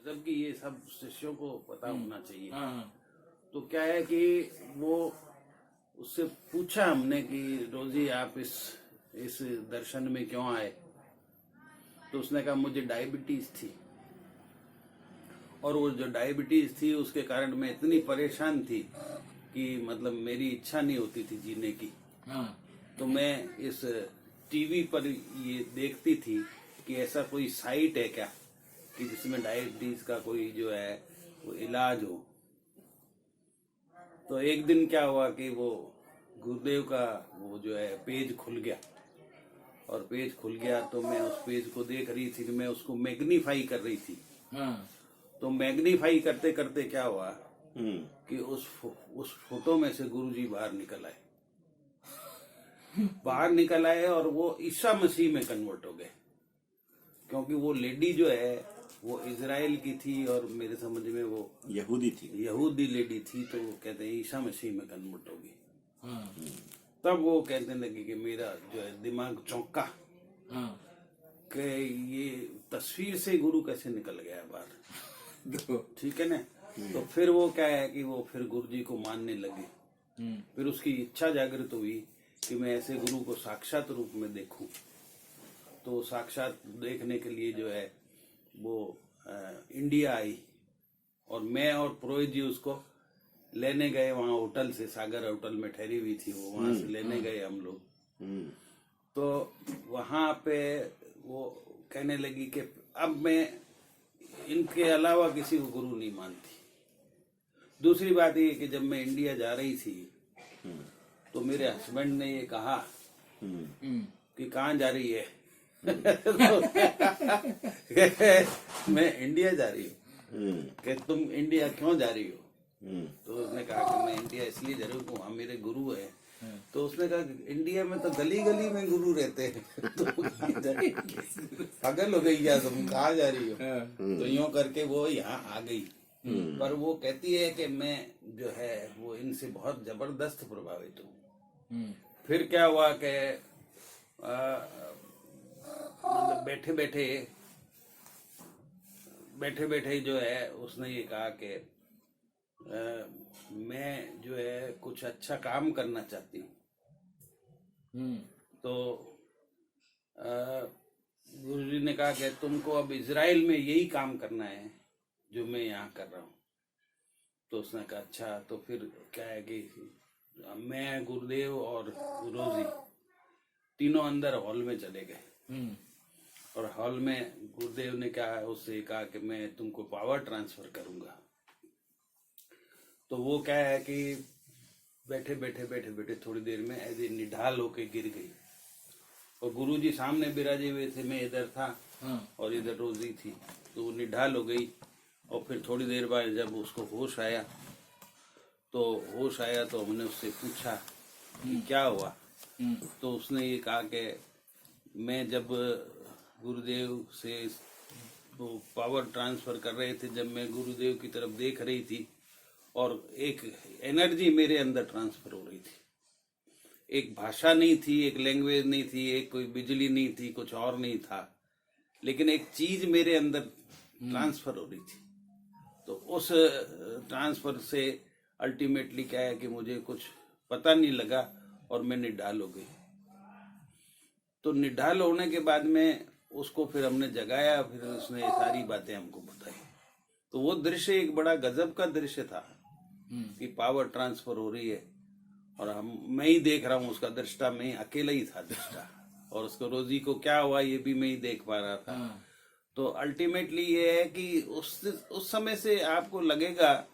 जबकि ये सब शिष्यों को पता होना चाहिए। हाँ तो क्या है कि वो उससे पूछा हमने कि रोजी आप इस दर्शन में क्यों आए। तो उसने कहा मुझे डायबिटीज थी, और वो जो डायबिटीज थी उसके कारण मैं इतनी परेशान थी कि मतलब मेरी इच्छा नहीं होती थी जीने की। हाँ तो मैं इस टीवी पर ये देखती थी कि ऐसा कोई साइट है क्या कि जिसमें डायबिटीज का कोई जो है वो इलाज हो। तो एक दिन क्या हुआ कि वो गुरुदेव का वो जो है पेज खुल गया, और पेज खुल गया तो मैं उस पेज को देख रही थी कि मैं उसको मैग्नीफाई कर रही थी। हाँ तो मैग्नीफाई करते करते क्या हुआ कि उस फोटो में से गुरुजी बाहर निकल आए, और वो ईसा मसीह में कन्वर्ट हो गए। क्योंकि वो लेडी जो है वो इजराइल की थी और मेरे समझ में वो यहूदी लेडी थी। तो वो कहते हैं ईसा मसीह में कन्वर्ट हो गई। हाँ तब वो कहने लगे कि मेरा जो है दिमाग चौंका हाँ कि ये तस्वीर से गुरु कैसे निकल गया बाहर। ठीक है ना। तो फिर वो क्या है कि वो फिर गुरु जी को मानने लगे। फिर उसकी इच्छा जागृत हुई कि मैं ऐसे गुरु को साक्षात रूप में देखूं। तो साक्षात देखने के लिए जो है वो इंडिया आई, और मैं और पुरोहित जी उसको लेने गए वहाँ होटल से, सागर होटल में ठहरी हुई थी वो, वहां से लेने गए हम लोग। तो वहां पे वो कहने लगी कि अब मैं इनके अलावा किसी को गुरु नहीं मानती। दूसरी बात ये कि जब मैं इंडिया जा रही थी तो मेरे हस्बैंड ने ये कहा कि कहाँ जा रही है। मैं इंडिया जा रही हूँ। कि तुम इंडिया क्यों जा रही हो? तो उसने कहा कि मैं इंडिया इसलिए जा रही हूँ, वहाँ मेरे गुरु है। तो उसने कहा कि इंडिया में तो गली गली में गुरु रहते हैं। तो पागल हो गई क्या तुम, कहाँ जा रही हो? तो यूं करके वो यहाँ आ गई। पर वो कहती है कि मैं जो है वो इनसे बहुत जबरदस्त प्रभावित हूँ। फिर क्या हुआ कि मतलब बैठे बैठे जो है उसने ये कहा कि मैं जो है कुछ अच्छा काम करना चाहती हूँ। तो गुरुजी ने कहा कि तुमको अब इजराइल में यही काम करना है जो मैं यहाँ कर रहा हूँ। तो उसने कहा अच्छा। तो फिर क्या है कि मैं, गुरुदेव और गुरुजी तीनों अंदर हॉल में चले गए। और हॉल में गुरुदेव ने क्या है उससे कहा कि मैं तुमको पावर ट्रांसफर करूंगा। तो वो क्या है कि बैठे बैठे थोड़ी देर में ऐसे निढाल होके गिर गई, और गुरुजी सामने बिराजे हुए थे, मैं इधर था और इधर रोजी थी। तो वो निढाल हो गई, और फिर थोड़ी देर बाद जब उसको होश आया तो हमने उससे पूछा कि क्या हुआ। तो उसने ये कहा कि मैं जब गुरुदेव से वो पावर ट्रांसफर कर रहे थे, जब मैं गुरुदेव की तरफ देख रही थी और एक एनर्जी मेरे अंदर ट्रांसफर हो रही थी। एक भाषा नहीं थी, एक लैंग्वेज नहीं थी, एक कोई बिजली नहीं थी, कुछ और नहीं था, लेकिन एक चीज मेरे अंदर ट्रांसफर हो रही थी। तो उस ट्रांसफर से अल्टीमेटली क्या है कि मुझे कुछ पता नहीं लगा और मैं निढाल हो गई। तो निढाल होने के बाद में उसको फिर हमने जगाया, फिर उसने सारी बातें हमको बताई। तो वो दृश्य एक बड़ा गजब का दृश्य था कि पावर ट्रांसफर हो रही है, और मैं ही देख रहा हूँ उसका दृष्टा, मैं ही अकेला ही था दृष्टा, और उसको रोजी को क्या हुआ ये भी मैं ही देख पा रहा था। तो अल्टीमेटली ये है कि उस समय से आपको लगेगा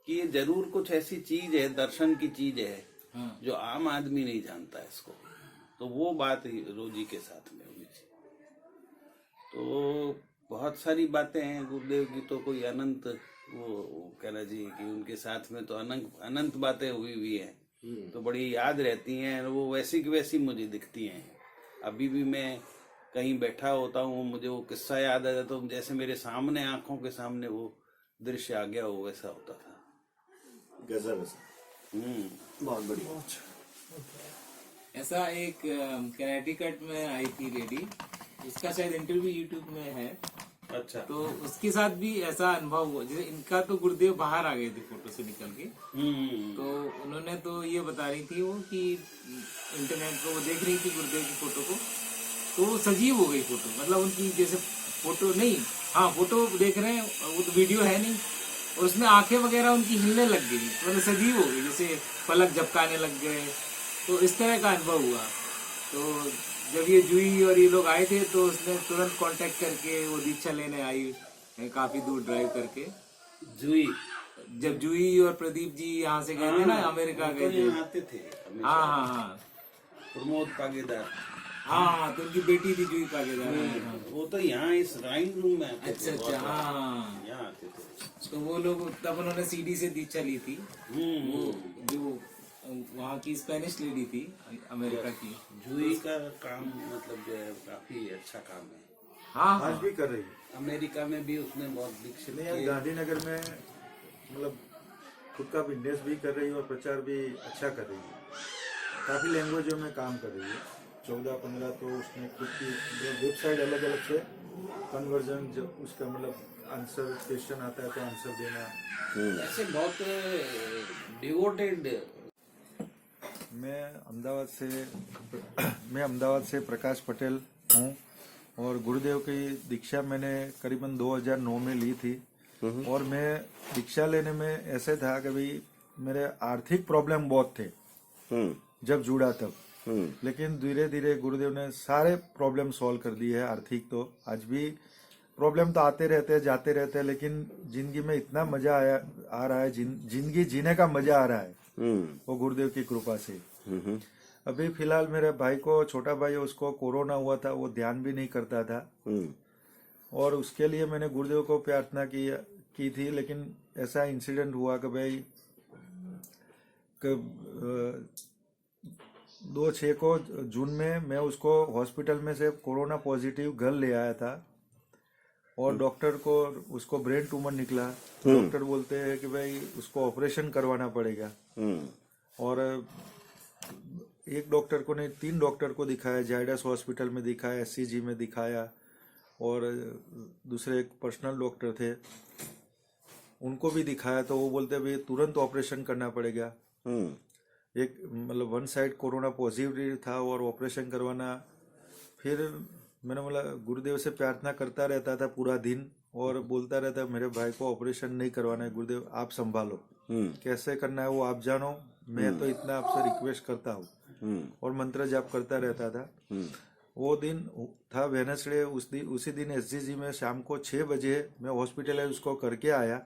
कि ये जरूर कुछ ऐसी चीज है, दर्शन की चीज है जो आम आदमी नहीं जानता है इसको। तो वो बात रोजी के साथ में हुई थी। तो बहुत सारी बातें हैं गुरुदेव की, तो कोई अनंत वो कहना चाहिए कि उनके साथ में तो अनंत बातें हुई हैं, तो बड़ी याद रहती हैं। वो वैसी की वैसी मुझे दिखती हैं। अभी भी मैं कहीं बैठा होता हूँ, मुझे वो किस्सा याद आ जाता है, जैसे मेरे सामने आंखों के सामने वो दृश्य आ गया हो, वैसा होता था। गजब। बहुत बढ़िया। ऐसा एक कनेटिकट में आई थी लेडी, उसका शायद इंटरव्यू यूट्यूब में है। अच्छा। तो उसके साथ भी ऐसा अनुभव हुआ। जैसे इनका तो गुरुदेव बाहर आ गए थे फोटो से निकल के, तो उन्होंने तो ये बता रही थी वो कि इंटरनेट पे वो देख रही थी गुरुदेव की फोटो को, तो वो सजीव हो गई फोटो। मतलब उनकी जैसे फोटो नहीं, हाँ फोटो देख रहे हैं, वो तो वीडियो है नहीं, और उसमें आंखें वगैरह उनकी हिलने लग गई, मतलब सजीव हो गई, जैसे पलक झपकाने लग गए। तो इस तरह का अनुभव हुआ। तो जब ये जूही और ये लोग आए थे तो उसने तुरंत कांटेक्ट करके वो दीक्षा लेने आई, काफी दूर ड्राइव करके। जुई जब जूही और प्रदीप जी यहाँ से गए थे ना, अमेरिका वो तो गए थे। यहाँ आते थे हमेशा। हाँ हाँ हाँ प्रमोद पागेदार। हाँ, तो उनकी बेटी थी जूही पागेदार। वो तो यहाँ इस ड्राइंग रूम में आते थे। अच्छा अच्छा, हाँ। यहाँ आते थे। तो वो लोग तब उन्होंने सीडी से दीक्षा ली थी। वो जो वहाँ की स्पेनिश लेडी थी अमेरिका की। जुई का काम मतलब जो है काफी अच्छा काम है। हाँ आज हाँ भी कर रही है। अमेरिका में भी उसने बहुत विकसित नहीं, यार किया। गांधीनगर में मतलब खुद का बिजनेस भी कर रही है और प्रचार भी अच्छा कर रही है। काफ़ी लैंग्वेजों में काम कर रही है। 14-15 तो उसने खुद की वेबसाइट अलग अलग से कन्वर्जन, जब उसका मतलब आंसर क्वेश्चन आता है तो आंसर देना। ऐसे बहुत डिवोटेड। मैं अहमदाबाद से प्रकाश पटेल हूँ और गुरुदेव की दीक्षा मैंने करीबन 2009 में ली थी। और मैं दीक्षा लेने में ऐसे था कि भाई मेरे आर्थिक प्रॉब्लम बहुत थे जब जुड़ा तब, लेकिन धीरे धीरे गुरुदेव ने सारे प्रॉब्लम सॉल्व कर दिए है। आर्थिक तो आज भी प्रॉब्लम तो आते रहते हैं जाते रहते हैं, लेकिन जिंदगी में इतना मजा आ रहा है, जिंदगी जीने का मजा आ रहा है वो गुरुदेव की कृपा से। अभी फिलहाल मेरे भाई को, छोटा भाई है, उसको कोरोना हुआ था, वो ध्यान भी नहीं करता था और उसके लिए मैंने गुरुदेव को प्रार्थना की थी। लेकिन ऐसा इंसिडेंट हुआ कि भाई 2/6 को जून में मैं उसको हॉस्पिटल में से कोरोना पॉजिटिव घर ले आया था और डॉक्टर को उसको ब्रेन ट्यूमर निकला। डॉक्टर बोलते हैं कि भाई उसको ऑपरेशन करवाना पड़ेगा। और एक डॉक्टर को नहीं, 3 डॉक्टर को दिखाया, जायडस हॉस्पिटल में दिखाया, SCG में दिखाया, और दूसरे एक पर्सनल डॉक्टर थे उनको भी दिखाया। तो वो बोलते भाई तुरंत ऑपरेशन करना पड़ेगा। एक मतलब 1 साइड कोरोना पॉजिटिव था और ऑपरेशन करवाना। फिर मैंने बोला, गुरुदेव से प्रार्थना करता रहता था पूरा दिन और बोलता रहता मेरे भाई को ऑपरेशन नहीं करवाना है, गुरुदेव आप संभालो, कैसे करना है वो आप जानो, मैं तो इतना आपसे रिक्वेस्ट करता हूँ। और मंत्र जाप करता रहता था। वो दिन था वेडनेसडे, उसी दिन SCG में शाम को 6 बजे मैं हॉस्पिटलाइज उसको करके आया।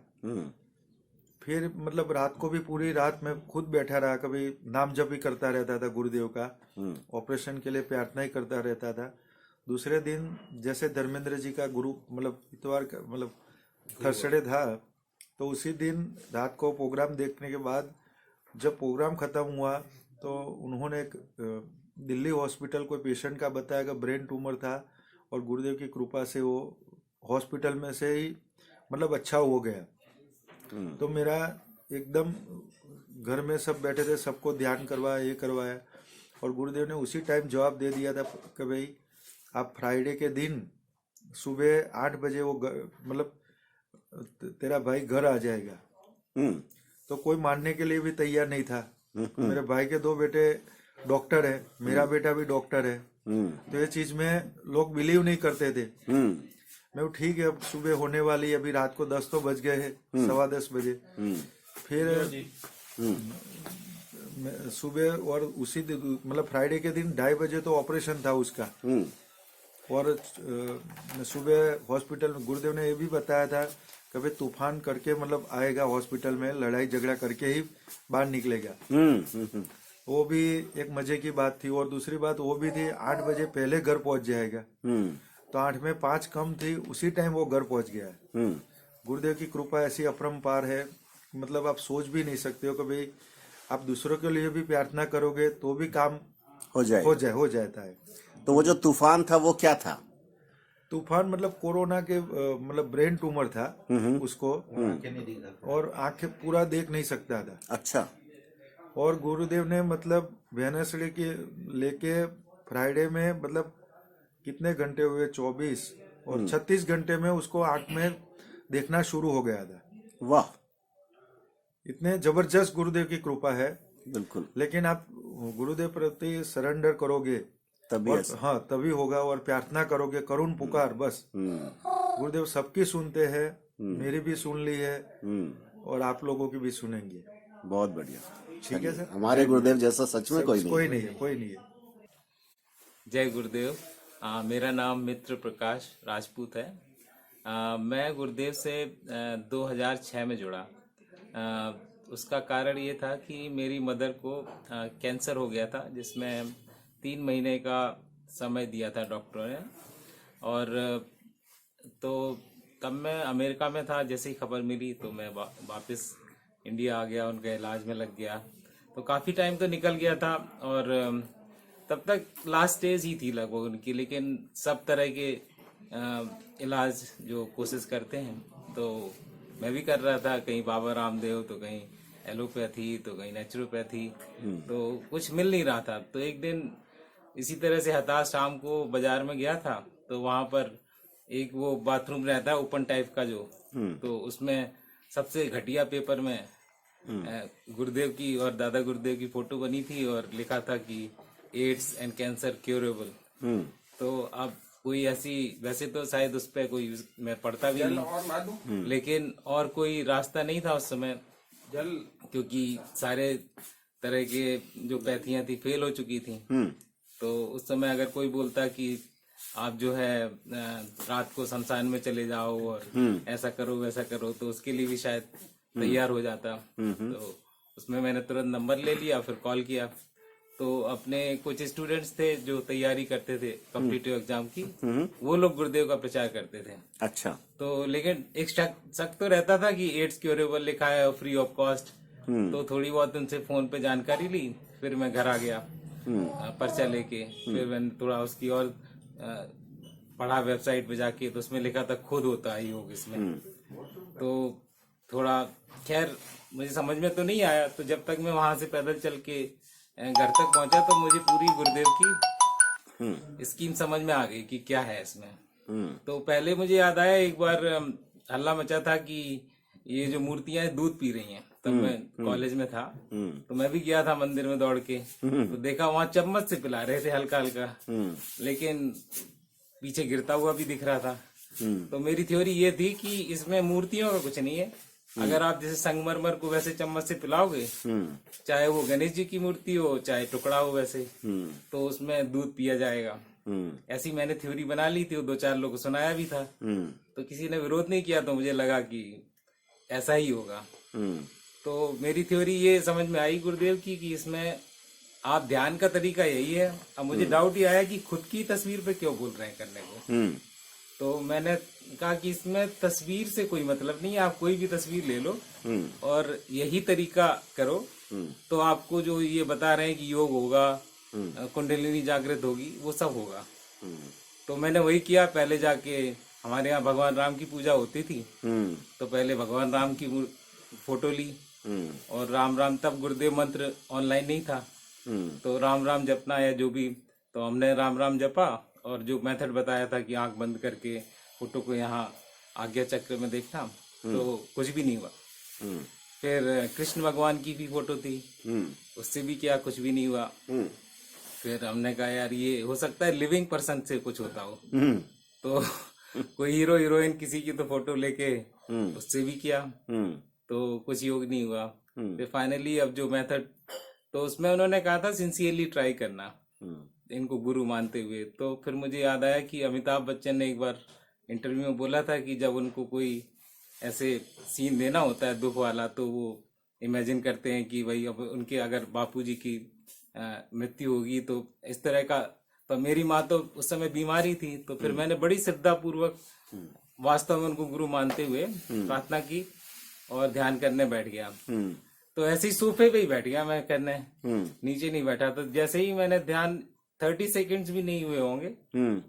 फिर मतलब रात को भी पूरी रात मैं खुद बैठा रहा, कभी नाम जप भी करता रहता था गुरुदेव का, ऑपरेशन के लिए प्रार्थना ही करता रहता था। दूसरे दिन जैसे धर्मेंद्र जी का गुरु मतलब इतवार का मतलब थर्सडे था, तो उसी दिन रात को प्रोग्राम देखने के बाद जब प्रोग्राम खत्म हुआ तो उन्होंने एक दिल्ली हॉस्पिटल कोई पेशेंट का बताया कि ब्रेन ट्यूमर था और गुरुदेव की कृपा से वो हॉस्पिटल में से ही मतलब अच्छा हो गया। तो मेरा एकदम घर में सब बैठे थे, सबको ध्यान करवाया, ये करवाया, और गुरुदेव ने उसी टाइम जवाब दे दिया था कि भाई आप फ्राइडे के दिन सुबह 8 बजे वो मतलब तेरा भाई घर आ जाएगा। तो कोई मानने के लिए भी तैयार नहीं था। मेरे भाई के 2 बेटे डॉक्टर है, मेरा बेटा भी डॉक्टर है, तो ये चीज में लोग बिलीव नहीं करते थे। मैं ठीक है, अब सुबह होने वाली है, अभी रात को 10 तो बज गए हैं, 10:15 बजे। फिर सुबह और उसी दिन मतलब फ्राइडे के दिन 2:30 बजे तो ऑपरेशन था उसका। और सुबह हॉस्पिटल में गुरुदेव ने ये भी बताया था कभी तूफान करके मतलब आएगा हॉस्पिटल में, लड़ाई झगड़ा करके ही बाहर निकलेगा। वो भी एक मजे की बात थी। और दूसरी बात वो भी थी 8 बजे पहले घर पहुंच जाएगा। तो 8 में 5 कम थी, उसी टाइम वो घर पहुंच गया। गुरुदेव की कृपा ऐसी अपरंपार है, मतलब आप सोच भी नहीं सकते हो कि भाई आप दूसरों के लिए भी प्रार्थना करोगे तो भी काम हो जाता है। तो वो जो तूफान था वो क्या था? तूफान मतलब कोरोना के मतलब ब्रेन ट्यूमर था उसको, और आंखें पूरा देख नहीं सकता था। अच्छा। और गुरुदेव ने मतलब वेडनेसडे के लेके फ्राइडे में मतलब कितने घंटे हुए, 24 और 36 घंटे में उसको आंख में देखना शुरू हो गया था। वाह, इतने जबरदस्त गुरुदेव की कृपा है। बिल्कुल। लेकिन आप गुरुदेव प्रति सरेंडर करोगे तभी और ऐसा। हाँ तभी होगा, और प्रार्थना करोगे, करुण पुकार, बस गुरुदेव सबकी सुनते हैं, मेरी भी सुन ली है और आप लोगों की भी सुनेंगे। बहुत बढ़िया। ठीक है सर। हमारे गुरुदेव जैसा सच में कोई कोई नहीं। नहीं है, कोई नहीं है। जय गुरुदेव। मेरा नाम मित्र प्रकाश राजपूत है। मैं गुरुदेव से 2006 में जुड़ा। उसका कारण ये था कि मेरी मदर को कैंसर हो गया था, जिसमें 3 महीने का समय दिया था डॉक्टरों ने। और तो तब मैं अमेरिका में था। जैसे ही खबर मिली तो मैं वापस इंडिया आ गया, उनके इलाज में लग गया। तो काफ़ी टाइम तो निकल गया था और तब तक लास्ट स्टेज ही थी लगभग उनकी। लेकिन सब तरह के इलाज जो कोशिश करते हैं तो मैं भी कर रहा था, कहीं बाबा रामदेव तो कहीं एलोपैथी तो कहीं नेचुरोपैथी, तो कुछ मिल नहीं रहा था। तो एक दिन इसी तरह से हताश शाम को बाजार में गया था, तो वहां पर एक वो बाथरूम रहता है ओपन टाइप का जो, तो उसमें सबसे घटिया पेपर में गुरुदेव की और दादा गुरुदेव की फोटो बनी थी और लिखा था कि एड्स एंड कैंसर क्योरेबल। तो अब कोई ऐसी, वैसे तो शायद उस पर कोई मैं पढ़ता भी नहीं, लेकिन और कोई रास्ता नहीं था उस समय, क्योंकि सारे तरह के जो पैथियां थी फेल हो चुकी थी। तो उस समय अगर कोई बोलता कि आप जो है रात को शमशान में चले जाओ और ऐसा करो वैसा करो, तो उसके लिए भी शायद तैयार हो जाता। तो उसमें मैंने तुरंत नंबर ले लिया, फिर कॉल किया। तो अपने कुछ स्टूडेंट्स थे जो तैयारी करते थे कॉम्पिटिटिव एग्जाम की, वो लोग गुरुदेव का प्रचार करते थे। अच्छा। तो लेकिन एक शक तो रहता था कि एड्स क्योरेबल लिखा है और फ्री ऑफ कॉस्ट। तो थोड़ी बहुत उनसे फोन पे जानकारी ली, फिर मैं घर आ गया पर्चा लेके। फिर मैंने थोड़ा उसकी और पढ़ा वेबसाइट पे जाके, तो उसमें लिखा था खुद होता है योग इसमें। तो थोड़ा खैर मुझे समझ में तो नहीं आया। तो जब तक मैं वहां से पैदल चल के घर तक पहुंचा तो मुझे पूरी गुरुदेव की स्कीम समझ में आ गई कि क्या है इसमें। तो पहले मुझे याद आया एक बार हल्ला मचा था कि ये जो मूर्तियां दूध पी रही हैं। तब मैं कॉलेज में था, तो मैं भी गया था मंदिर में दौड़ के, तो देखा वहां चम्मच से पिला रहे थे हल्का हल्का, लेकिन पीछे गिरता हुआ भी दिख रहा था। तो मेरी थ्योरी ये थी कि इसमें मूर्तियों का कुछ नहीं है। अगर आप जैसे संगमरमर को वैसे चम्मच से पिलाओगे, चाहे वो गणेश जी की मूर्ति हो चाहे टुकड़ा हो वैसे, तो उसमें दूध पिया जाएगा। ऐसी मैंने थ्योरी बना ली थी, 2-4 लोगों को सुनाया भी था। तो किसी ने विरोध नहीं किया, तो मुझे लगा कि ऐसा ही होगा। तो मेरी थ्योरी ये समझ में आई गुरुदेव की कि इसमें आप ध्यान का तरीका यही है। अब मुझे डाउट ये आया कि खुद की तस्वीर पे क्यों बोल रहे हैं करने को। तो मैंने कहा कि इसमें तस्वीर से कोई मतलब नहीं है, आप कोई भी तस्वीर ले लो और यही तरीका करो, तो आपको जो ये बता रहे हैं कि योग होगा, कुंडलिनी जागृत होगी, वो सब होगा। तो मैंने वही किया। पहले जाके हमारे यहाँ भगवान राम की पूजा होती थी, तो पहले भगवान राम की फोटो ली और राम राम, तब गुरुदेव मंत्र ऑनलाइन नहीं था, तो राम राम जपना या जो भी, तो हमने राम राम जपा। और जो मेथड बताया था कि आंख बंद करके फोटो को यहाँ आज्ञा चक्र में देखना, तो कुछ भी नहीं हुआ। फिर कृष्ण भगवान की भी फोटो थी, उससे भी किया, कुछ भी नहीं हुआ। फिर हमने कहा यार ये हो सकता है लिविंग पर्सन से कुछ होता हो, तो कोई हीरो हीरोइन किसी की तो फोटो लेके उससे भी किया, तो कुछ योग नहीं हुआ। फिर फाइनली अब जो मेथड, तो उसमें उन्होंने कहा था सिंसियरली ट्राई करना, इनको गुरु मानते हुए। तो फिर मुझे याद आया कि अमिताभ बच्चन ने एक बार इंटरव्यू में बोला था कि जब उनको कोई ऐसे सीन देना होता है दुख वाला, तो वो इमेजिन करते हैं कि भाई अब उनके अगर बापूजी की मृत्यु होगी तो इस तरह का। तो मेरी माँ तो उस समय बीमारी थी, तो फिर मैंने बड़ी श्रद्धा पूर्वक वास्तव में उनको गुरु मानते हुए प्रार्थना की और ध्यान करने बैठ गया। तो ऐसे ही सोफे पे ही बैठ गया मैं करने, नीचे नहीं बैठा। तो जैसे ही मैंने ध्यान 30 सेकंड्स भी नहीं हुए होंगे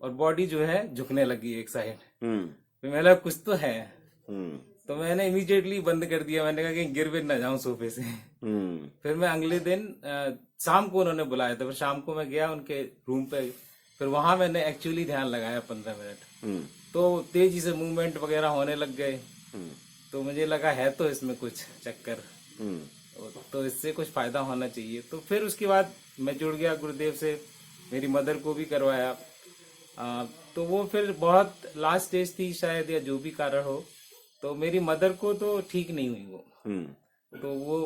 और बॉडी जो है झुकने लगी एक साइड। तो मैंने लगा कुछ तो है, तो मैंने इमीडिएटली बंद कर दिया। मैंने कहा कि गिर विर ना जाऊं सोफे से। फिर मैं अगले दिन शाम को उन्होंने बुलाया था, फिर शाम को मैं गया उनके रूम पे, फिर वहां मैंने एक्चुअली ध्यान लगाया 15 मिनट। तो तेजी से मूवमेंट वगैरह होने लग गए। तो मुझे लगा है तो इसमें कुछ चक्कर, तो इससे कुछ फायदा होना चाहिए। तो फिर उसके बाद मैं जुड़ गया गुरुदेव से, मेरी मदर को भी करवाया। तो वो फिर बहुत लास्ट स्टेज थी शायद, या जो भी कारण हो, तो मेरी मदर को तो ठीक नहीं हुई वो। तो वो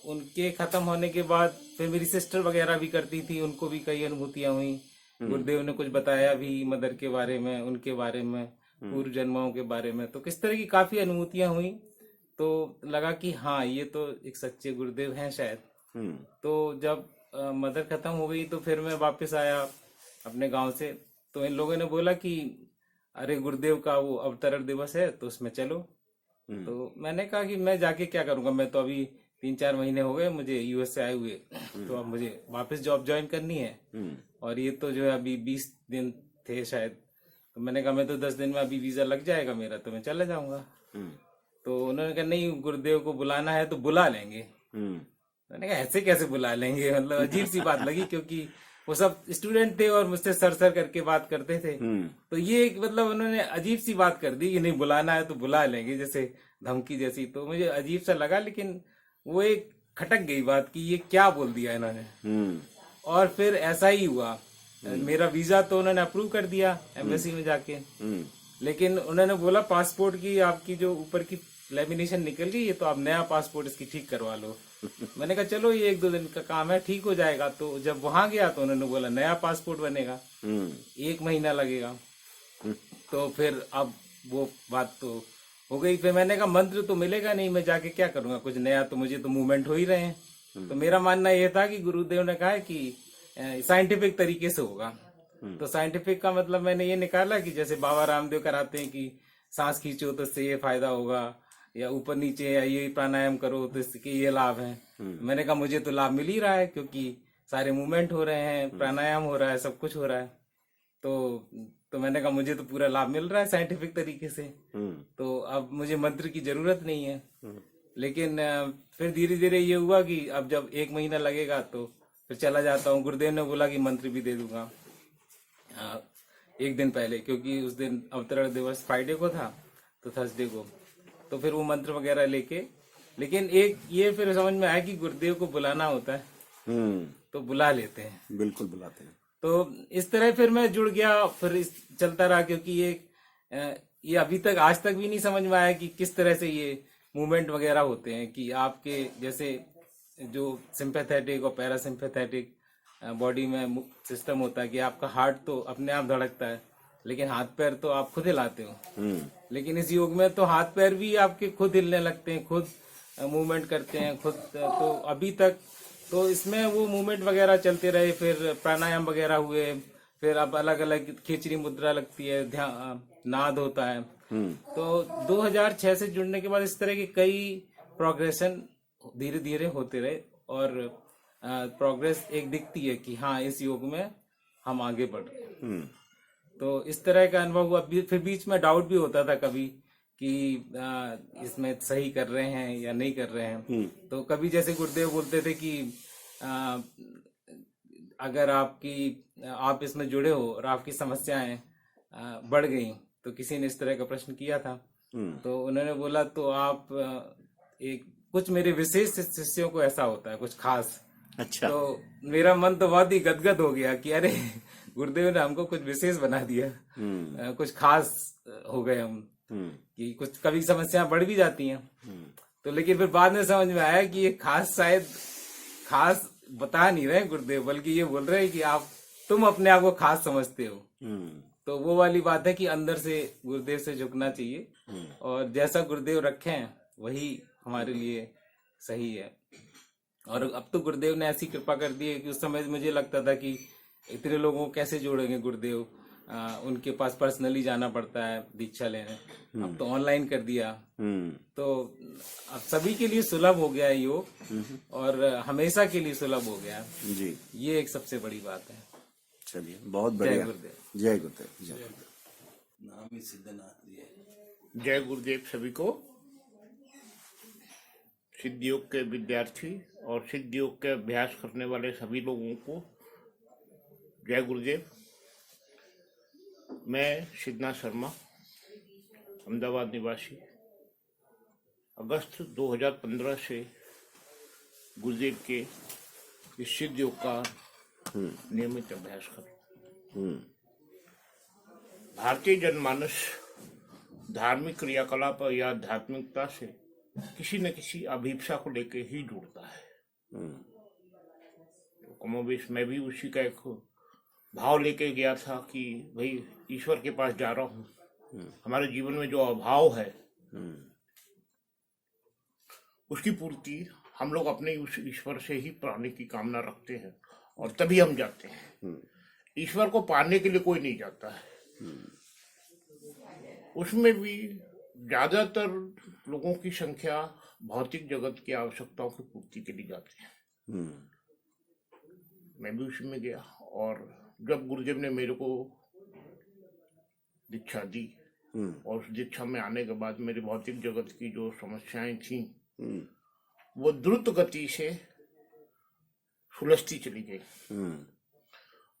उनके खत्म होने के बाद फिर मेरी सिस्टर वगैरह भी करती थी, उनको भी कई अनुभूतियां हुई। गुरुदेव ने कुछ बताया भी मदर के बारे में, उनके बारे में, पूर्व जन्मों के बारे में। तो किस तरह की काफी अनुभूतियां हुई। तो लगा कि हाँ, ये तो एक सच्चे गुरुदेव हैं शायद। तो जब मदर खत्म हो गई तो फिर मैं वापस आया अपने गांव से। तो इन लोगों ने बोला कि अरे गुरुदेव का वो अवतरण दिवस है तो उसमें चलो। तो मैंने कहा कि मैं जाके क्या करूंगा, मैं तो अभी 3-4 महीने हो गए मुझे यूएस से आए हुए, तो अब मुझे वापस जॉब ज्वाइन करनी है। और ये तो जो है अभी 20 दिन थे शायद। तो मैंने कहा मैं तो 10 दिन में अभी वीजा लग जाएगा मेरा, तो मैं चला जाऊंगा। तो उन्होंने कहा नहीं, गुरुदेव को बुलाना है तो बुला लेंगे। मैंने कहा ऐसे कैसे बुला लेंगे, मतलब अजीब सी बात लगी, क्योंकि वो सब स्टूडेंट थे और मुझसे सर सर करके बात करते थे। तो ये एक मतलब उन्होंने अजीब सी बात कर दी कि नहीं बुलाना है तो बुला लेंगे, जैसे धमकी जैसी। तो मुझे अजीब सा लगा, लेकिन वो एक खटक गई बात कि ये क्या बोल दिया इन्होंने। और फिर ऐसा ही हुआ। मेरा वीजा तो उन्होंने अप्रूव कर दिया एम्बेसी में जाके, लेकिन उन्होंने बोला पासपोर्ट की आपकी जो ऊपर की लेमिनेशन निकल गई है, तो आप नया पासपोर्ट इसकी ठीक करवा लो। मैंने कहा चलो ये 1-2 दिन का काम है, ठीक हो जाएगा। तो जब वहां गया तो उन्होंने बोला नया पासपोर्ट बनेगा, 1 महीना लगेगा। तो फिर अब वो बात तो हो गई। फिर मैंने कहा मंत्र तो मिलेगा नहीं, मैं जाके क्या करूंगा कुछ नया, तो मुझे तो मूवमेंट हो ही रहे हैं। तो मेरा मानना यह था कि गुरुदेव ने कहा है कि साइंटिफिक तरीके से होगा। तो साइंटिफिक का मतलब मैंने ये निकाला कि जैसे बाबा रामदेव कराते हैं कि सांस खींचो तो इससे ये फायदा होगा, या ऊपर नीचे या ये प्राणायाम करो तो इसके ये लाभ है। मैंने कहा मुझे तो लाभ मिल ही रहा है, क्योंकि सारे मूवमेंट हो रहे हैं, प्राणायाम हो रहा है, सब कुछ हो रहा है। तो मैंने कहा मुझे तो पूरा लाभ मिल रहा है साइंटिफिक तरीके से, तो अब मुझे मंत्र की जरूरत नहीं है। लेकिन फिर धीरे धीरे ये हुआ कि अब जब 1 महीना लगेगा तो फिर चला जाता हूँ। गुरुदेव ने बोला कि मंत्र भी दे दूंगा 1 दिन पहले, क्योंकि उस दिन अवतरण दिवस फ्राइडे को था, तो थर्सडे को। तो फिर वो मंत्र वगैरह लेके, लेकिन एक ये फिर समझ में आया कि गुरुदेव को बुलाना होता है, तो बुला लेते हैं। बिल्कुल बुलाते हैं। तो इस तरह फिर मैं जुड़ गया, फिर चलता रहा। क्योंकि ये अभी तक आज तक भी नहीं समझ में आया कि किस तरह से ये मूवमेंट वगैरह होते हैं, कि आपके जैसे जो सिंपैथेटिक और पैरासिम्पैथेटिक बॉडी में सिस्टम होता है कि आपका हार्ट तो अपने आप धड़कता है, लेकिन हाथ पैर तो आप खुद हिलाते हो। लेकिन इस योग में तो हाथ पैर भी आपके खुद हिलने लगते हैं, खुद मूवमेंट करते हैं खुद। तो अभी तक तो इसमें वो मूवमेंट वगैरह चलते रहे, फिर प्राणायाम वगैरह हुए, फिर अब अलग अलग खिचड़ी मुद्रा लगती है, ध्यान नाद होता है। तो 2006 से जुड़ने के बाद इस तरह के कई प्रोग्रेशन धीरे धीरे होते रहे, और प्रोग्रेस एक दिखती है कि हाँ इस योग में हम आगे बढ़ रहे हैं। तो इस तरह का अनुभव हुआ। फिर बीच में डाउट भी होता था कभी कि इसमें सही कर रहे हैं या नहीं कर रहे हैं। तो कभी जैसे गुरुदेव बोलते थे कि अगर आप इसमें जुड़े हो और आपकी समस्याएं बढ़ गई, तो किसी ने इस तरह का प्रश्न किया था, तो उन्होंने बोला तो आप कुछ मेरे विशेष शिष्यों को ऐसा होता है, कुछ खास। अच्छा। तो मेरा मन तो बहुत ही गदगद हो गया कि अरे गुरुदेव ने हमको कुछ विशेष बना दिया, कुछ खास हो गए हम, कि कुछ कभी समस्याएं बढ़ भी जाती हैं। तो लेकिन फिर बाद में समझ में आया कि ये खास शायद खास बता नहीं रहे गुरुदेव, बल्कि ये बोल रहे हैं कि तुम अपने आप को खास समझते हो। तो वो वाली बात है कि अंदर से गुरुदेव से झुकना चाहिए, और जैसा गुरुदेव रखे हैं वही हमारे लिए सही है। और अब तो गुरुदेव ने ऐसी कृपा कर दी है कि उस समय मुझे लगता था कि इतने लोगों को कैसे जोड़ेंगे गुरुदेव, उनके पास पर्सनली जाना पड़ता है दीक्षा लेने। अब तो ऑनलाइन कर दिया, तो अब सभी के लिए सुलभ हो गया है योग, और हमेशा के लिए सुलभ हो गया है जी। ये एक सबसे बड़ी बात है। चलिए, बहुत बढ़िया। जय गुरुदेव। जय गुरुदेव। जय नाम ही सिद्धनाथ जी है। जय गुरुदेव सभी को। सिद्ध योग के विद्यार्थी और सिद्ध योग के अभ्यास करने वाले सभी लोगों को जय गुरुदेव। मैं सिद्धनाथ शर्मा, अहमदाबाद निवासी, अगस्त 2015 से गुरुदेव के इस सिद्ध योग का नियमित अभ्यास कर। भारतीय जनमानस धार्मिक क्रियाकलाप या आध्यात्मिकता से किसी न किसी अभिप्सा को लेके ही जुड़ता है। तो कमोबेश मैं भी उसी का एक भाव लेके गया था कि भाई ईश्वर के पास जा रहा हूँ, हमारे जीवन में जो अभाव है उसकी पूर्ति हम लोग अपने उस ईश्वर से ही पाने की कामना रखते हैं और तभी हम जाते हैं। ईश्वर को पाने के लिए कोई नहीं जाता है। उसमें भी ज्यादातर लोगों की संख्या भौतिक जगत की आवश्यकताओं की पूर्ति के लिए जाते हैं। मैं भी उसमें गया और जब गुरुदेव ने मेरे को दीक्षा दी और उस दीक्षा में आने के बाद मेरी भौतिक जगत की जो समस्याएं थी वो द्रुत गति से सुलझती चली गई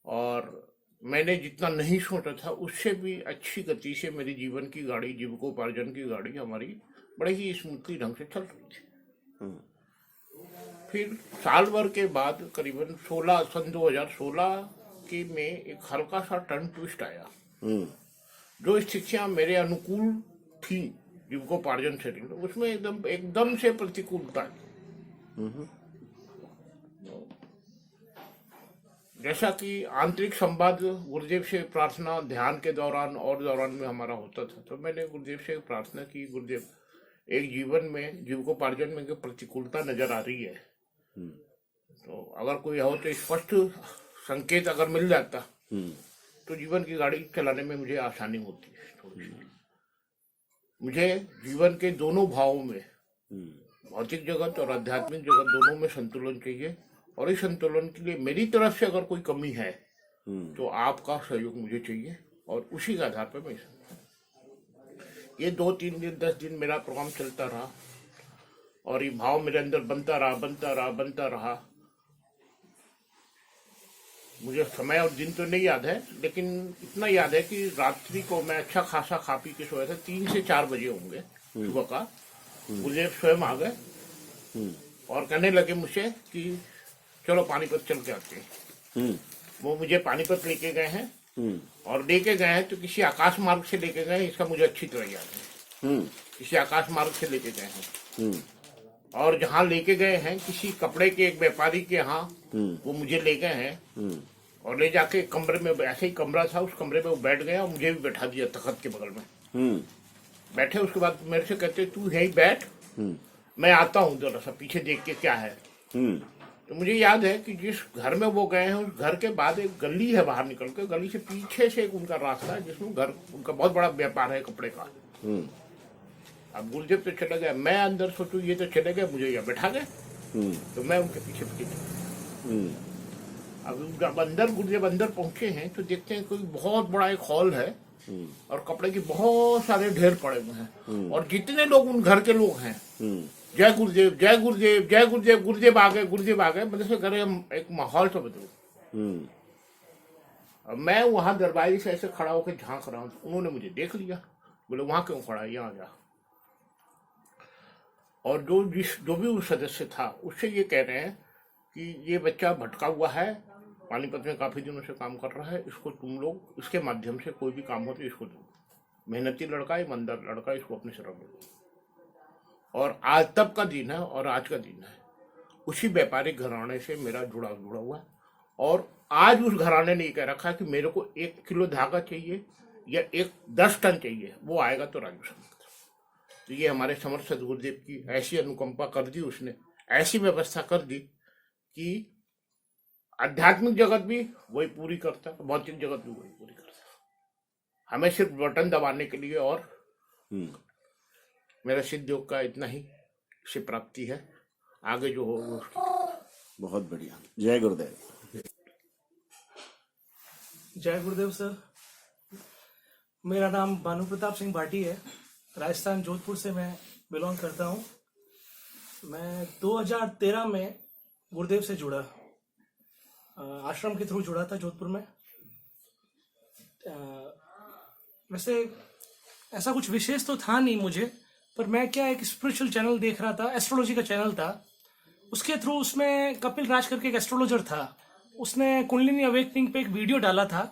और मैंने जितना नहीं सोचा था उससे भी अच्छी गति से मेरी जीवन की गाड़ी, जीविकोपार्जन की गाड़ी हमारी बड़े ही स्मूथली ढंग से चल रही थी। फिर साल भर के बाद करीबन सन 2016 के में एक हल्का सा टर्न ट्विस्ट आया। जो स्थितियां मेरे अनुकूल थी जीविकोपार्जन से उसमें एकदम से प्रतिकूलता आई। जैसा कि आंतरिक संवाद गुरुदेव से प्रार्थना ध्यान के दौरान में हमारा होता था, तो मैंने गुरुदेव से प्रार्थना की, गुरुदेव एक जीवन में जीविकोपार्जन में जो प्रतिकूलता नजर आ रही है, तो अगर कोई हो तो स्पष्ट संकेत अगर मिल जाता तो जीवन की गाड़ी चलाने में मुझे आसानी होती है थोड़ी सी। मुझे जीवन के दोनों भावों में, भौतिक जगत और आध्यात्मिक जगत दोनों में संतुलन चाहिए और इस संतुलन के लिए मेरी तरफ से अगर कोई कमी है तो आपका सहयोग मुझे चाहिए और उसी के आधार पर मैं ये 2-3 दिन 10 दिन मेरा प्रोग्राम चलता रहा और ये भाव मेरे अंदर बनता रहा। मुझे समय और दिन तो नहीं याद है, लेकिन इतना याद है कि रात्रि को मैं अच्छा खासा खा पी के सोया था। 3 से 4 बजे होंगे सुबह का। गुरुदेव स्वयं आ गए और कहने लगे मुझसे कि चलो पानीपत चल के आते हैं। वो मुझे पानीपत लेके गए हैं और लेके गए हैं तो किसी आकाश मार्ग से लेके गए, इसका मुझे अच्छी तरह याद है। किसी आकाश मार्ग से लेके गए हैं और जहाँ लेके गए हैं किसी कपड़े के एक व्यापारी के यहाँ वो मुझे ले गए हैं और ले जाके कमरे में, ऐसे ही कमरा था, उस कमरे में वो बैठ गए और मुझे भी बैठा दिया तख्त के बगल में। बैठे, उसके बाद मेरे से कहते तू यहीं बैठ, मैं आता हूँ जरा सा पीछे देख के क्या है। तो मुझे याद है कि जिस घर में वो गए हैं उस घर के बाद एक गली है, बाहर निकल के गली से पीछे से एक उनका रास्ता है जिसमें घर, उनका बहुत बड़ा व्यापार है कपड़े का। अब गुरुदेव तो चले गए, मैं अंदर सोचू ये तो चले गए, मुझे यहाँ बैठा गए, तो मैं उनके पीछे पीछे। अब जब अंदर गुरुदेव अंदर पहुंचे हैं तो देखते हैं कोई बहुत बड़ा एक हॉल है और कपड़े के बहुत सारे ढेर पड़े हुए हैं और जितने लोग उन घर के लोग हैं जय गुरुदेव जय गुरुदेव जय गुरुदेव, गुरुदेव आ गए, मतलब से घर एक माहौल सा बदल। मैं वहां दरबारी से ऐसे खड़ा होकर झांक रहा हूँ, उन्होंने मुझे देख लिया, बोले वहां क्यों खड़ा है, यहाँ जा। और जो भी उस सदस्य था उससे ये कह रहे हैं कि ये बच्चा भटका हुआ है, पानीपत में काफी दिनों से काम कर रहा है, इसको तुम लोग इसके माध्यम से कोई भी काम हो तो इसको दो, मेहनती लड़का, ईमानदार लड़का, इसको अपने शरण में। और आज तब का दिन है और आज का दिन है, उसी व्यापारिक घराने से मेरा जुड़ा हुआ है और आज उस घराने ने ये कह रखा है कि मेरे को 1 किलो धागा चाहिए या 10 टन चाहिए, वो आएगा तो राजू संगत। तो ये हमारे समर्थ सदगुरुदेव की ऐसी अनुकंपा कर दी, उसने ऐसी व्यवस्था कर दी कि आध्यात्मिक जगत भी वही पूरी करता, भौतिक जगत भी वही पूरी करता। हमें सिर्फ बटन दबाने के लिए, और मेरा सिद्ध योग का इतना ही से प्राप्ति है, आगे जो हो वो बहुत बढ़िया। जय गुरुदेव। जय गुरुदेव सर। मेरा नाम भानु प्रताप सिंह भाटी है, राजस्थान जोधपुर से मैं बिलोंग करता हूँ। मैं 2013 में गुरुदेव से जुड़ा, आश्रम के थ्रू जुड़ा था जोधपुर में। वैसे ऐसा कुछ विशेष तो था नहीं मुझे, पर मैं क्या एक स्पिरिचुअल चैनल देख रहा था, एस्ट्रोलॉजी का चैनल था, उसके थ्रू उसमें कपिल राज करके एक एस्ट्रोलॉजर था, उसने कुंडलिनी अवेकनिंग पे एक वीडियो डाला था।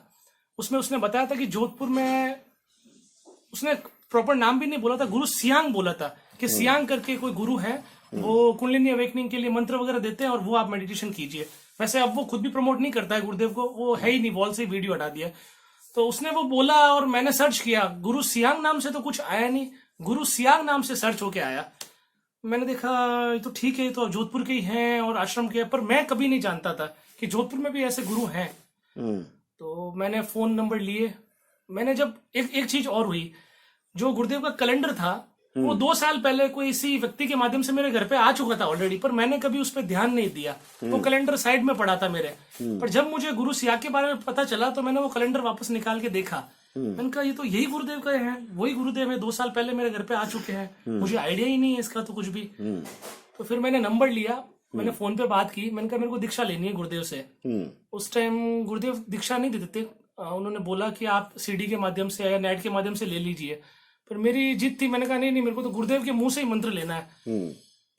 उसमें उसने बताया था कि जोधपुर में, उसने प्रॉपर नाम भी नहीं बोला था, गुरु सियांग बोला था कि सियांग करके कोई गुरु है, वो कुंडलिनी अवेकनिंग के लिए मंत्र वगैरह देते हैं और वो आप मेडिटेशन कीजिए। वैसे अब वो खुद भी प्रमोट नहीं करता है गुरुदेव को, वो है ही नहीं, वॉल से वीडियो हटा दिया। तो उसने वो बोला और मैंने सर्च किया, गुरु सियांग नाम से तो कुछ आया नहीं, गुरु सियांग नाम से सर्च होके आया। मैंने देखा ये तो ठीक है, ये तो जोधपुर के ही हैं और आश्रम के हैं, पर मैं कभी नहीं जानता था कि जोधपुर में भी ऐसे गुरु हैं। तो मैंने फोन नंबर लिए, मैंने जब एक चीज और हुई, जो गुरुदेव का कैलेंडर था वो 2 साल पहले कोई इसी व्यक्ति के माध्यम से मेरे घर पे आ चुका था ऑलरेडी, पर मैंने कभी उस पर ध्यान नहीं दिया। वो कैलेंडर साइड में पड़ा था मेरे। पर जब मुझे गुरु सियाग के बारे में पता चला तो मैंने वो कैलेंडर वापस निकाल के देखा। मैंने कहा ये तो यही गुरुदेव का है, वही गुरुदेव है, 2 साल पहले मेरे घर पे आ चुके हैं, मुझे आइडिया ही नहीं है इसका तो कुछ भी। तो फिर मैंने नंबर लिया, मैंने फोन पे बात की, मैंने कहा मेरे को दीक्षा लेनी है गुरुदेव से। उस टाइम गुरुदेव दीक्षा नहीं देते थे, उन्होंने बोला कि आप सीडी के माध्यम से या नेट के माध्यम से ले लीजिए। पर मेरी जिद थी, मैंने कहा नहीं मेरे को तो गुरुदेव के मुंह से ही मंत्र लेना है।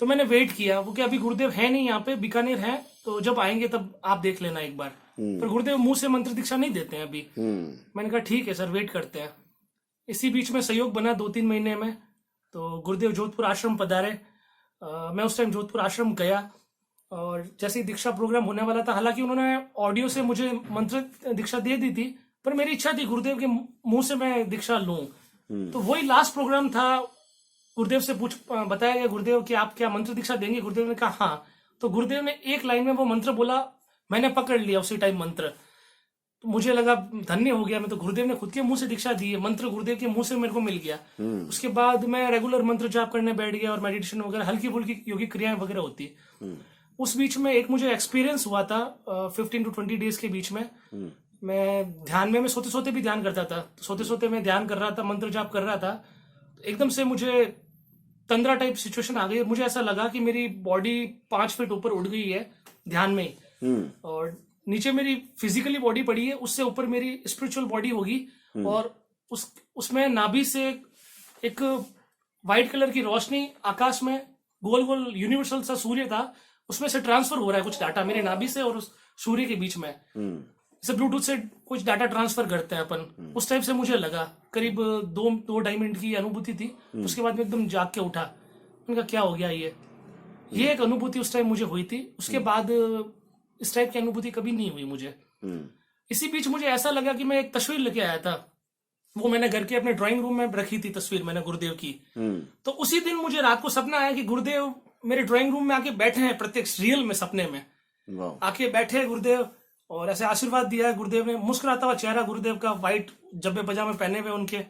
तो मैंने वेट किया, वो क्या अभी गुरुदेव है नहीं यहाँ पे, बीकानेर है, तो जब आएंगे तब आप देख लेना एक बार। पर गुरुदेव मुंह से मंत्र दीक्षा नहीं देते हैं अभी। मैंने कहा ठीक है सर, वेट करते हैं। इसी बीच में सहयोग बना 2-3 महीने में, तो गुरुदेव जोधपुर आश्रम पधारे। मैं उस टाइम जोधपुर आश्रम गया और जैसे ही दीक्षा प्रोग्राम होने वाला था, हालांकि उन्होंने ऑडियो से मुझे मंत्र दीक्षा दे दी थी, पर मेरी इच्छा थी गुरुदेव के मुंह से मैं दीक्षा लूं। तो वही लास्ट प्रोग्राम था, गुरुदेव से बताया गया गुरुदेव कि आप क्या मंत्र दीक्षा देंगे? गुरुदेव ने कहा हाँ। तो गुरुदेव ने एक लाइन में वो मंत्र बोला, मैंने पकड़ लिया उसी टाइम मंत्र। तो मुझे लगा धन्य हो गया मैं, तो गुरुदेव ने खुद के मुंह से दीक्षा दी है, मंत्र गुरुदेव के मुंह से मेरे को मिल गया। उसके बाद मैं रेगुलर मंत्र जाप करने बैठ गया और मेडिटेशन वगैरह, हल्की फुल्की योगिक क्रियाएं वगैरह होती। उस बीच में एक मुझे एक्सपीरियंस हुआ था 15 to 20 डेज के बीच में। मैं ध्यान में, मैं सोते सोते भी ध्यान करता था, तो सोते सोते मैं ध्यान कर रहा था, मंत्र जाप कर रहा था, तो एकदम से मुझे तंद्रा टाइप सिचुएशन आ गई। मुझे ऐसा लगा कि मेरी बॉडी 5 फीट ऊपर उड़ गई है ध्यान में ही, और नीचे मेरी फिजिकली बॉडी पड़ी है, उससे ऊपर मेरी स्पिरिचुअल बॉडी होगी, और उसमें नाभि से एक व्हाइट कलर की रोशनी आकाश में गोल गोल यूनिवर्सल सा सूर्य था, उसमें से ट्रांसफर हो रहा है कुछ डाटा मेरे नाभि से और उस सूर्य के बीच में, जैसे ब्लूटूथ से कुछ डाटा ट्रांसफर करते हैं अपन, उस टाइप से मुझे लगा। करीब 2-2.5 मिनट की अनुभूति थी। उसके बाद में एकदम जाग के उठा, उनका क्या हो गया ये एक अनुभूति उस टाइम मुझे हुई थी। उसके बाद इस टाइप की अनुभूति कभी नहीं हुई मुझे। इसी बीच मुझे ऐसा लगा कि मैं एक तस्वीर लेके आया था, वो मैंने घर के अपने ड्राइंग रूम में रखी थी तस्वीर मैंने गुरुदेव की। तो उसी दिन मुझे रात को सपना आया कि गुरुदेव मेरे ड्राइंग रूम में आके बैठे हैं, प्रत्यक्ष रियल में सपने में आके बैठे हैं गुरुदेव, और ऐसे आशीर्वाद दिया है गुरुदेव ने। मुस्कुराता हुआ चेहरा गुरुदेव का, व्हाइट जब्बे पजामे पहने हुए उनके,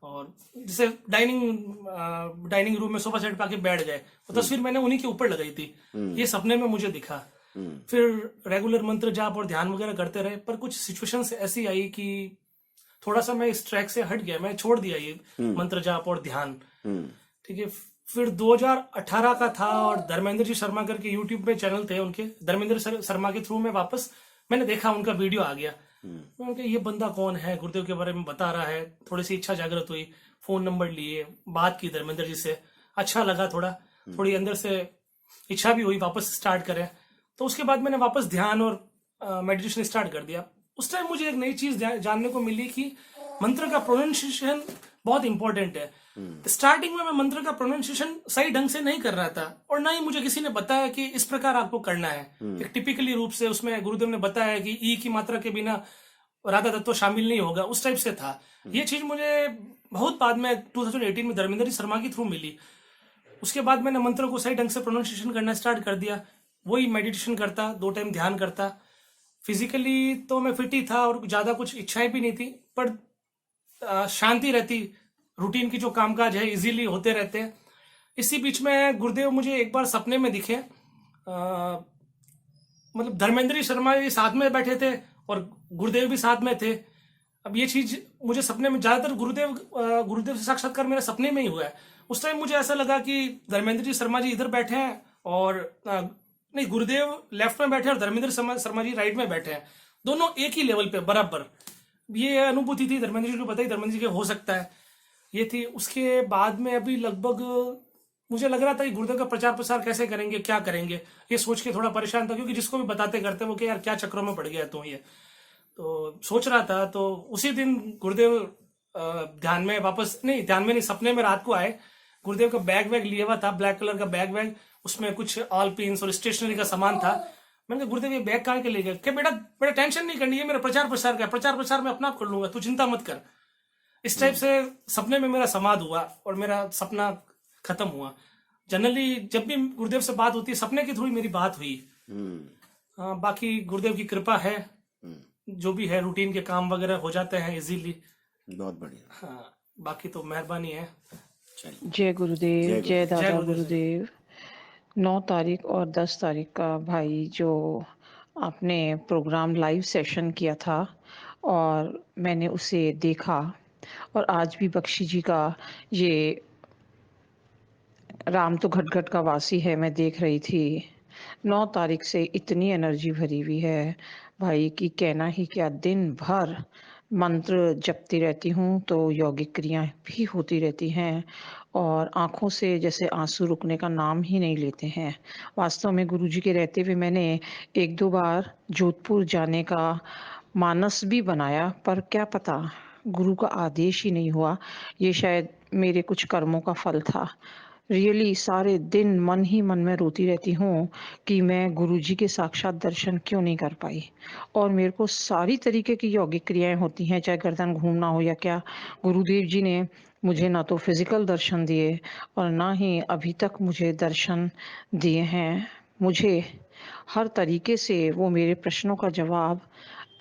और जैसे डाइनिंग रूम में सोफा सेट पे आके बैठ गए। वो तस्वीर मैंने उन्हीं के ऊपर लगाई थी, ये सपने में मुझे दिखा। फिर रेगुलर मंत्र जाप और ध्यान वगैरह करते रहे, पर कुछ सिचुएशंस ऐसी आई कि थोड़ा सा मैं इस ट्रैक से हट गया, मैं छोड़ दिया ये मंत्र जाप और ध्यान। ठीक है, फिर 2018 का था, और धर्मेंद्र जी शर्मा करके यूट्यूब पे चैनल थे उनके, धर्मेंद्र शर्मा के थ्रू में वापस मैंने देखा, उनका वीडियो आ गया। मैंने कहा ये बंदा कौन है, गुरुदेव के बारे में बता रहा है। थोड़ी सी इच्छा जागृत हुई, फोन नंबर लिए, बात की धर्मेंद्र जी से, अच्छा लगा, थोड़ी अंदर से इच्छा भी हुई वापस स्टार्ट करें। तो उसके बाद मैंने वापस ध्यान और मेडिटेशन स्टार्ट कर दिया। उस टाइम मुझे एक नई चीज जानने को मिली कि मंत्र का प्रोनाउंसिएशन बहुत इंपॉर्टेंट है। स्टार्टिंग में मैं मंत्र का प्रोनाउंसिएशन सही ढंग से नहीं कर रहा था, और ना ही मुझे किसी ने बताया कि इस प्रकार आपको करना है। एक टिपिकली रूप से उसमें गुरुदेव ने बताया कि ई की मात्रा के बिना राधा तत्व शामिल नहीं होगा, उस टाइप से था। ये चीज मुझे बहुत बाद में 2018 में धर्मेंद्र जी शर्मा के थ्रू मिली। उसके बाद मैंने मंत्र को सही ढंग से प्रोनाउंसिएशन करना स्टार्ट कर दिया। वही मेडिटेशन करता, 2 टाइम ध्यान करता। फिजिकली तो मैं फिट ही था और ज्यादा कुछ इच्छाएं भी नहीं थी, पर शांति रहती, रूटीन की जो कामकाज है इजीली होते रहते हैं। इसी बीच में गुरुदेव मुझे एक बार सपने में दिखे, मतलब धर्मेंद्र शर्मा जी साथ में बैठे थे और गुरुदेव भी साथ में थे। अब ये चीज मुझे सपने में, ज्यादातर गुरुदेव से साक्षात्कार मेरे सपने में ही हुआ है। उस टाइम मुझे ऐसा लगा कि धर्मेंद्र जी शर्मा जी इधर बैठे हैं, और नहीं, गुरुदेव लेफ्ट में बैठे हैं और धर्मेंद्र शर्मा जी राइट में बैठे हैं, दोनों एक ही लेवल पे बराबर। ये अनुभूति थी, धर्मेंद्र जी को बताई, धर्मेंद्र जी के हो सकता है ये थी। उसके बाद में अभी लगभग मुझे लग रहा था कि गुरुदेव का प्रचार प्रसार कैसे करेंगे, क्या करेंगे, ये सोच के थोड़ा परेशान था, क्योंकि जिसको भी बताते करते वो कि यार क्या चक्रों में पड़ गया तो ये तो सोच रहा था। तो उसी दिन गुरुदेव ध्यान में वापस, नहीं ध्यान में नहीं, सपने में रात को आए। गुरुदेव का बैग वैग लिया हुआ था, ब्लैक कलर का बैग वैग, उसमें कुछ ऑल पिन्स और स्टेशनरी का सामान था। मैंने कहा गुरुदेव ये बैग कहाँ के ले गए? क्या बेटा बेटा टेंशन नहीं करनी, ये मेरा प्रचार प्रसार का, प्रचार प्रसार मैं अपना आप कर लूंगा, तू चिंता मत कर। इस टाइप से सपने में मेरा संवाद हुआ और मेरा सपना खत्म हुआ। जनरली जब भी गुरुदेव से बात होती है सपने की थोड़ी मेरी बात हुई। बाकी गुरुदेव की कृपा है, जो भी है रूटीन के काम वगैरह हो जाते हैं इजीली। बहुत बढ़िया। हाँ, बाकी तो मेहरबानी है। चलिए, जय गुरुदेव, जय दादा जय गुरुदेव। गुरुदेव। 9 तारीख और 10 तारीख का भाई जो आपने प्रोग्राम लाइव सेशन किया था और मैंने उसे देखा, और आज भी बख्शी जी का ये राम तो घट-घट का वासी है मैं देख रही थी। 9 तारीख से इतनी एनर्जी भरी हुई है भाई कि कहना ही क्या। दिन भर मंत्र जपती रहती हूँ तो यौगिक क्रियाएं भी होती रहती हैं और आँखों से जैसे आंसू रुकने का नाम ही नहीं लेते हैं। वास्तव में गुरुजी के रहते हुए मैंने 1-2 बार जोधपुर जाने का मानस भी बनाया, पर क्या पता गुरु का आदेश ही नहीं हुआ। ये शायद मेरे कुछ कर्मों का फल था। रियली सारे दिन मन ही मन में रोती रहती हूँ कि मैं गुरुजी के साक्षात दर्शन क्यों नहीं कर पाई। और मेरे को सारी तरीके की यौगिक क्रियाएं होती हैं, चाहे गर्दन घूमना हो या क्या। गुरुदेव जी ने मुझे ना तो फिजिकल दर्शन दिए और ना ही अभी तक मुझे दर्शन दिए हैं। मुझे हर तरीके से वो मेरे प्रश्नों का जवाब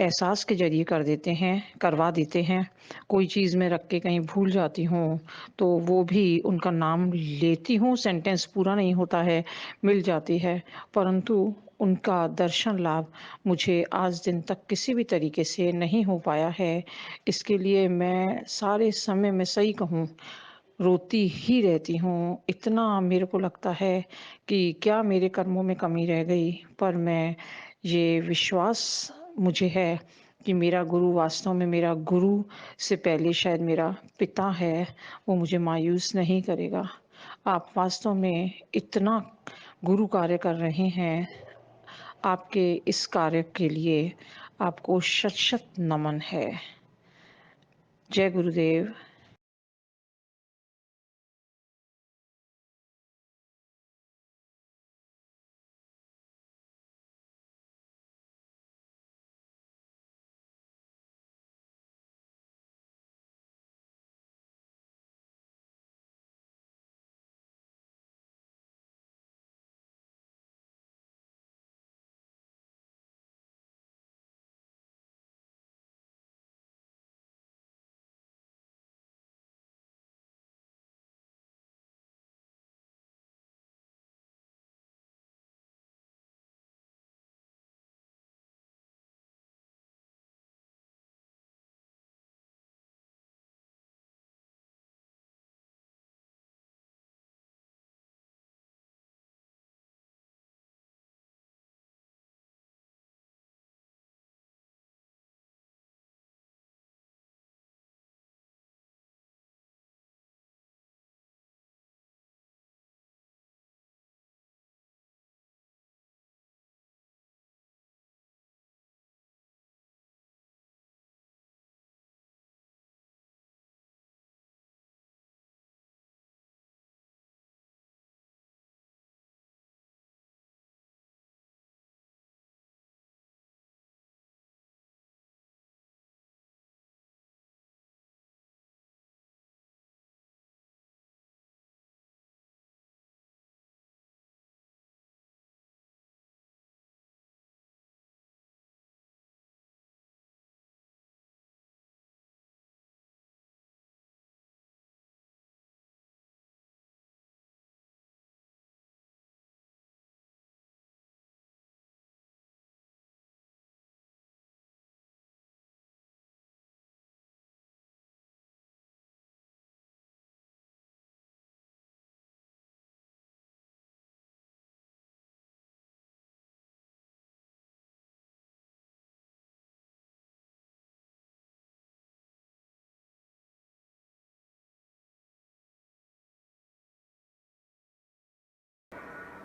एहसास के ज़रिए कर देते हैं, करवा देते हैं। कोई चीज़ मैं रख के कहीं भूल जाती हूँ, तो वो भी उनका नाम लेती हूँ, सेंटेंस पूरा नहीं होता है, मिल जाती है, परंतु उनका दर्शन लाभ मुझे आज दिन तक किसी भी तरीके से नहीं हो पाया है। इसके लिए मैं सारे समय में सही कहूँ रोती ही रहती हूँ। इतना मेरे को लगता है कि क्या मेरे कर्मों में कमी रह गई, पर मैं ये विश्वास मुझे है कि मेरा गुरु वास्तव में मेरा गुरु से पहले शायद मेरा पिता है, वो मुझे मायूस नहीं करेगा। आप वास्तव में इतना गुरु कार्य कर रहे हैं, आपके इस कार्य के लिए आपको शत-शत नमन है। जय गुरुदेव।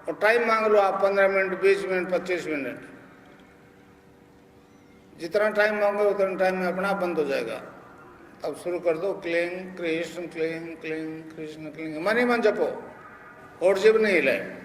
और टाइम मांग लो आप 15 मिनट, 20 मिनट, 25 मिनट, जितना टाइम मांगो उतना टाइम में अपना बंद हो जाएगा। अब शुरू कर दो, क्लीं कृष्ण क्लीं कृष्ण क्लीं, मन ही मन जपो और जीभ नहीं हिलाए।